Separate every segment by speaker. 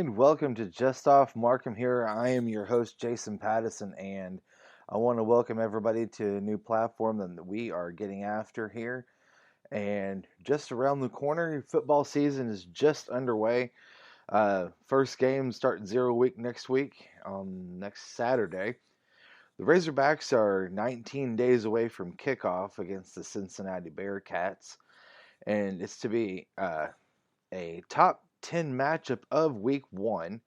Speaker 1: and welcome to Just Off Markham here. I am your host, Jason Pattison, and I want to welcome everybody to a new platform that we are getting after here. And just around the corner, football season is just underway. First game starting 0 week next week, next Saturday. The Razorbacks are 19 days away from kickoff against the Cincinnati Bearcats, and it's to be a top 10 matchup of week one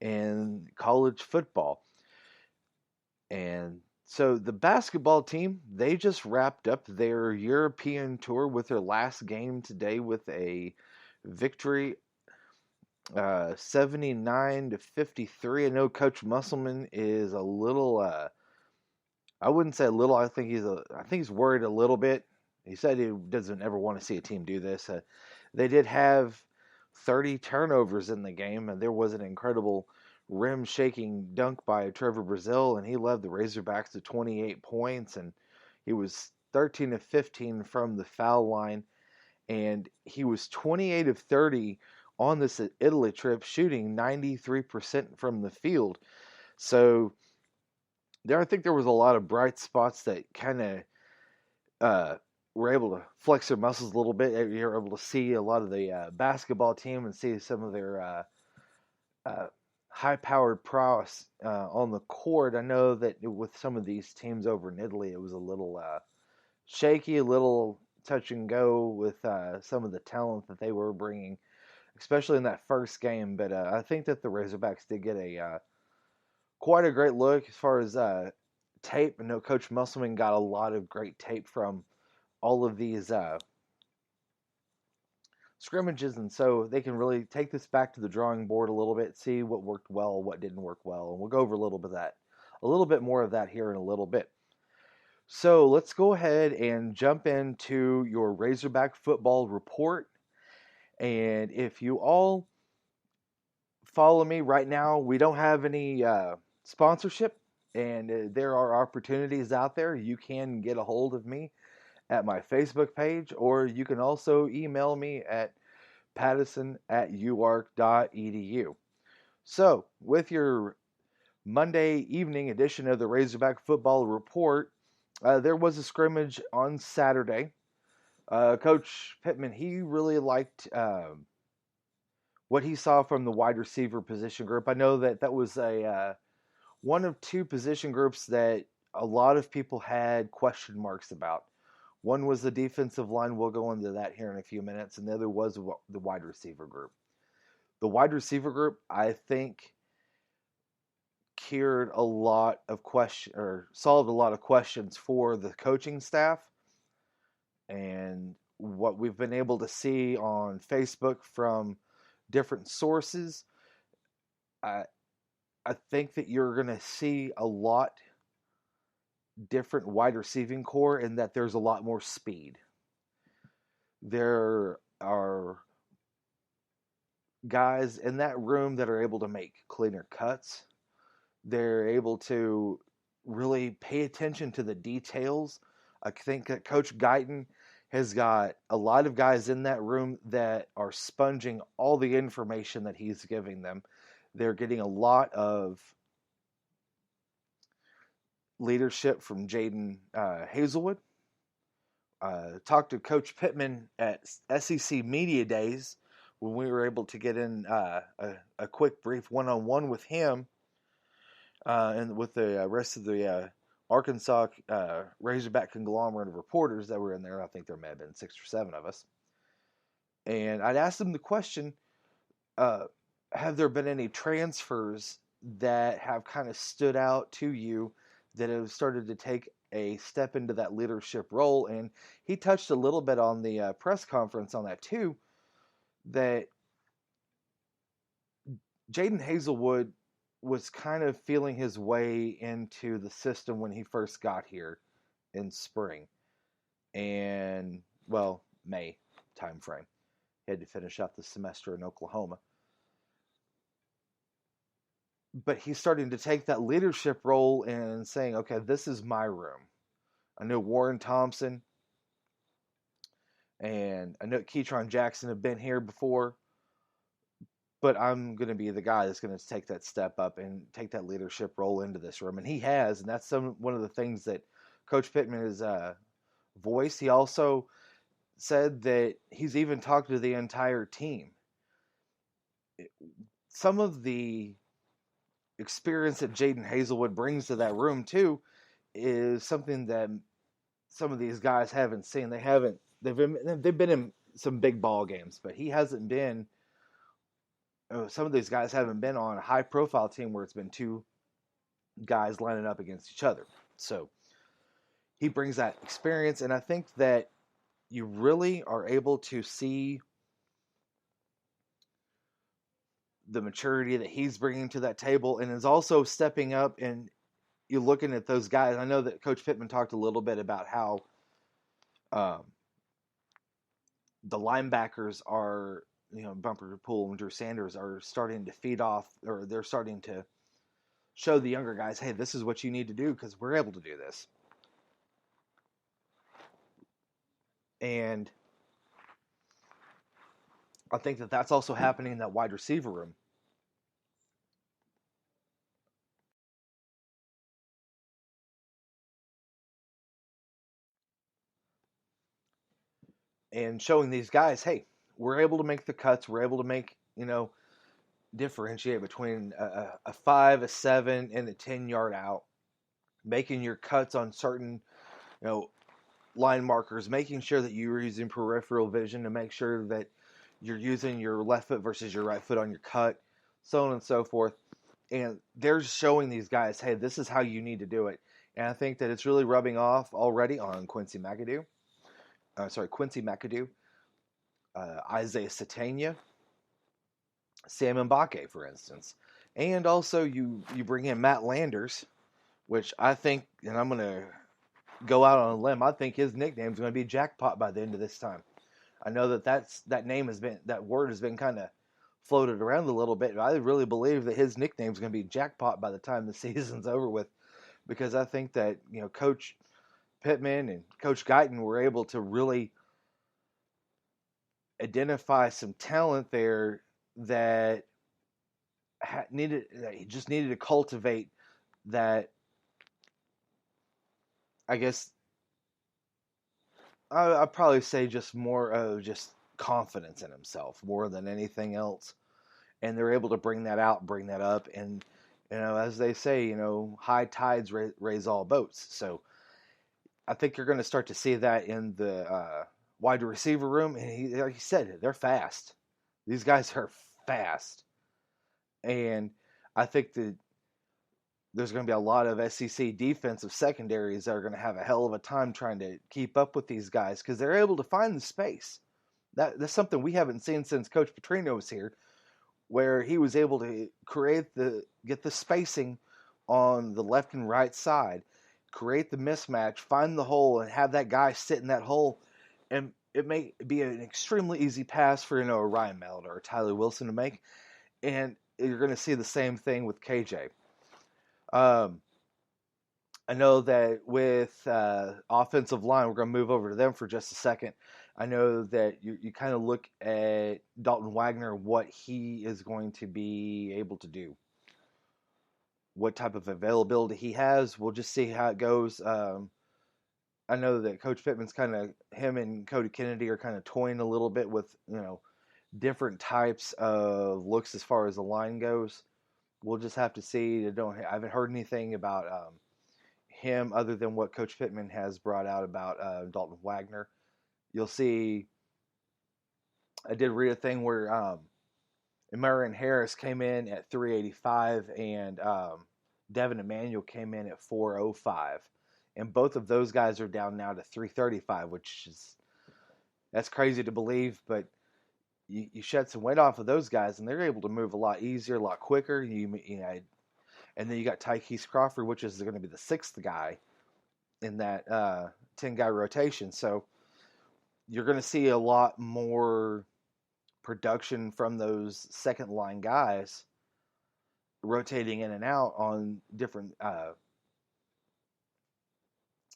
Speaker 1: in college football. And so the basketball team, they just wrapped up their European tour with their last game today with a victory 79-53. I know Coach Musselman is a little I wouldn't say a little, I think he's worried a little bit. He said he doesn't ever want to see a team do this. They did have 30 turnovers in the game, and there was an incredible rim-shaking dunk by Trevor Brazile, and he led the Razorbacks to 28 points, and he was 13 of 15 from the foul line, and he was 28 of 30 on this Italy trip, shooting 93% from the field. So I think there was a lot of bright spots that kind of were able to flex their muscles a little bit. You're able to see a lot of the basketball team and see some of their high-powered prowess on the court. I know that with some of these teams over in Italy, it was a little shaky, a little touch and go with some of the talent that they were bringing, especially in that first game. But I think that the Razorbacks did get a quite a great look as far as tape. I know Coach Musselman got a lot of great tape from all of these scrimmages, and so they can really take this back to the drawing board a little bit, see what worked well, what didn't work well, and we'll go over a little bit more of that here in a little bit. So let's go ahead and jump into your Razorback football report. And if you all follow me right now, we don't have any sponsorship, and there are opportunities out there. You can get a hold of me at my Facebook page, or you can also email me at pattison@uark.edu. So, with your Monday evening edition of the Razorback Football Report, there was a scrimmage on Saturday. Coach Pittman, he really liked what he saw from the wide receiver position group. I know that was a one of two position groups that a lot of people had question marks about. One was the defensive line. We'll go into that here in a few minutes. And the other was the wide receiver group. The wide receiver group, I think, cured a lot of solved a lot of questions for the coaching staff. And what we've been able to see on Facebook from different sources, I think that you're going to see a lot different wide receiving core in that there's a lot more speed. There are guys in that room that are able to make cleaner cuts. They're able to really pay attention to the details. I think that Coach Guyton has got a lot of guys in that room that are sponging all the information that he's giving them. They're getting a lot of leadership from Jaden Hazelwood. Talked to Coach Pittman at SEC Media Days when we were able to get in a quick brief one-on-one with him and with the rest of the Arkansas Razorback conglomerate of reporters that were in there. I think there may have been 6 or 7 of us. And I'd asked him the question, have there been any transfers that have kind of stood out to you that have started to take a step into that leadership role? And he touched a little bit on the press conference on that too, that Jaden Hazelwood was kind of feeling his way into the system when he first got here in spring. And, well, May time frame. He had to finish out the semester in Oklahoma. But he's starting to take that leadership role and saying, okay, this is my room. I know Warren Thompson and I know Keytron Jackson have been here before, but I'm going to be the guy that's going to take that step up and take that leadership role into this room. And he has, and that's one of the things that Coach Pittman has voiced. He also said that he's even talked to the entire team. Some of the experience that Jaden Hazelwood brings to that room too is something that some of these guys haven't seen. They've been in some big ball games, but he hasn't been. Some of these guys haven't been on a high profile team where it's been two guys lining up against each other. So he brings that experience, and I think that you really are able to see the maturity that he's bringing to that table, and is also stepping up. And you're looking at those guys. I know that Coach Pittman talked a little bit about how the linebackers are, Bumper Pool and Drew Sanders are starting to feed off, or they're starting to show the younger guys, hey, this is what you need to do because we're able to do this. And I think that that's also happening in that wide receiver room. And showing these guys, hey, we're able to make the cuts. We're able to make, differentiate between a 5, a 7, and a 10-yard out. Making your cuts on certain, line markers. Making sure that you're using peripheral vision to make sure that you're using your left foot versus your right foot on your cut, so on and so forth. And they're showing these guys, hey, this is how you need to do it. And I think that it's really rubbing off already on Quincy McAdoo, Isaiah Satania, Sam Mbake, for instance. And also you bring in Matt Landers, which I think, and I'm going to go out on a limb, I think his nickname is going to be Jackpot by the end of this time. I know that word has been kind of floated around a little bit. I really believe that his nickname is going to be Jackpot by the time the season's over with, because I think that Coach Pittman and Coach Guyton were able to really identify some talent there that he just needed to cultivate that. I guess I'd probably say just more of just confidence in himself more than anything else. And they're able to bring that out, bring that up, and as they say, high tides raise all boats. So I think you're going to start to see that in the wide receiver room. And like he said, they're fast. These guys are fast, and I think that there's going to be a lot of SEC defensive secondaries that are going to have a hell of a time trying to keep up with these guys because they're able to find the space. That's something we haven't seen since Coach Petrino was here, where he was able to get the spacing on the left and right side, create the mismatch, find the hole, and have that guy sit in that hole. And it may be an extremely easy pass for a Ryan Mallett or Tyler Wilson to make, and you're going to see the same thing with KJ. I know that with offensive line, we're going to move over to them for just a second. I know that you kind of look at Dalton Wagner, what he is going to be able to do, what type of availability he has. We'll just see how it goes. I know that Coach Pittman's him and Cody Kennedy are kind of toying a little bit with, different types of looks as far as the line goes. We'll just have to see. I haven't heard anything about him other than what Coach Pittman has brought out about Dalton Wagner. You'll see. I did read a thing where Marion Harris came in at 385 and Devin Emmanuel came in at 405, and both of those guys are down now to 335, which that's crazy to believe, but you shed some weight off of those guys, and they're able to move a lot easier, a lot quicker. And then you got Tykees Crawford, which is going to be the sixth guy in that 10-guy rotation. So you're going to see a lot more production from those second-line guys rotating in and out on different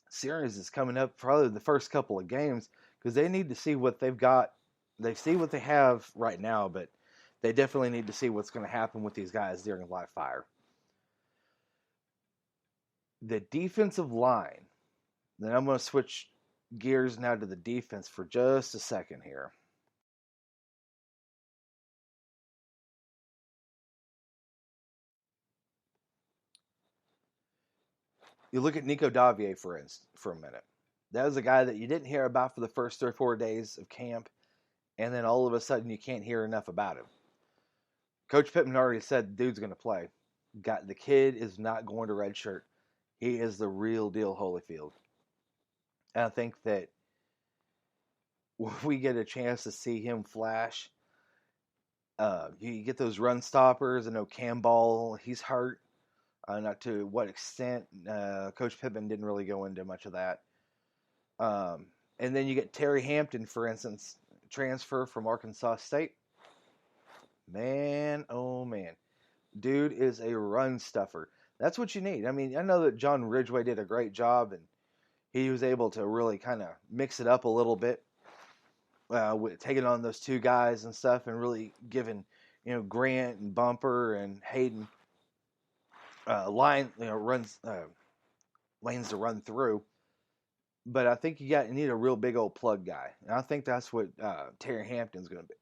Speaker 1: series is coming up probably the first couple of games because they need to see what they've got. They see what they have right now, but they definitely need to see what's going to happen with these guys during live fire. The defensive line. Then I'm going to switch gears now to the defense for just a second here. You look at Nico Davier for a minute. That was a guy that you didn't hear about for the first 3 or 4 days of camp, and then all of a sudden you can't hear enough about him. Coach Pittman already said the dude's going to play. The kid is not going to redshirt. He is the real deal Holyfield. And I think that we get a chance to see him flash. You get those run stoppers. I know Campbell, he's hurt. Not to what extent. Coach Pittman didn't really go into much of that. And then you get Terry Hampton, for instance, transfer from Arkansas State. Man, oh man. Dude is a run stuffer. That's what you need. I mean, I know that John Ridgway did a great job, and he was able to really kind of mix it up a little bit, with taking on those 2 guys and stuff, and really giving, Grant and Bumper and Hayden runs lanes to run through. But I think you need a real big old plug guy, and I think that's what Terry Hampton's going to be.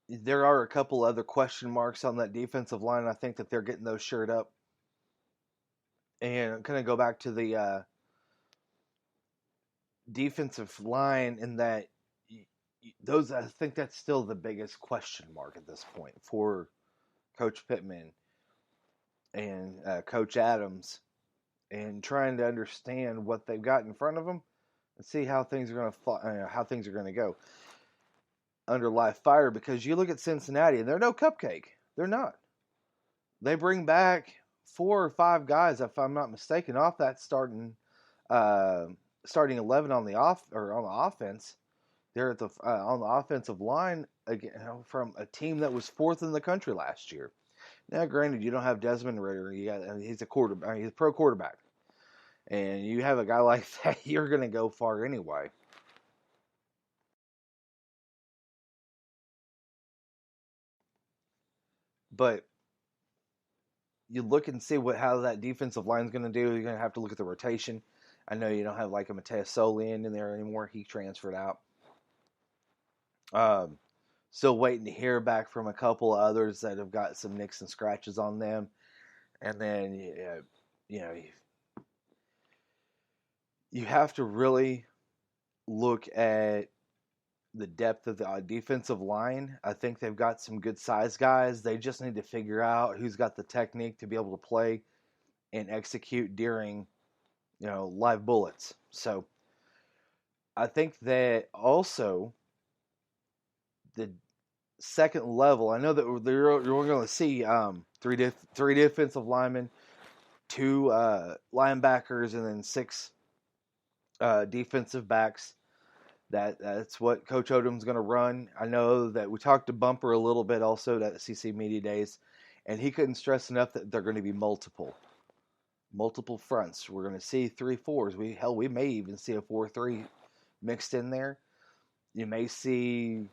Speaker 1: There are a couple other question marks on that defensive line. I think that they're getting those shored up. And kind of go back to the defensive line in that I think that's still the biggest question mark at this point for Coach Pittman and Coach Adams, and trying to understand what they've got in front of them and see how things are going to go under live fire. Because you look at Cincinnati, and they're no cupcake. They're not. They bring back 4 or 5 guys, if I'm not mistaken, off that starting 11 on the offense. They're at on the offensive line again, from a team that was 4th in the country last year. Now, granted, you don't have Desmond Ridder. He's a quarterback. He's a pro quarterback, and you have a guy like that, you're going to go far anyway. But you look and see how that defensive line is going to do. You're going to have to look at the rotation. I know you don't have like a Mateus Solian in there anymore. He transferred out. Still waiting to hear back from a couple of others that have got some nicks and scratches on them. And then, you have to really look at the depth of the defensive line. I think they've got some good size guys. They just need to figure out who's got the technique to be able to play and execute during, live bullets. So I think that also the second level, I know that you're going to see three defensive linemen, 2 linebackers, and then 6 defensive backs. That's what Coach Odom's going to run. I know that we talked to Bumper a little bit also at CC Media Days, and he couldn't stress enough that they're going to be multiple fronts. We're going to see 3-4s. We may even see a 4-3 mixed in there. You may see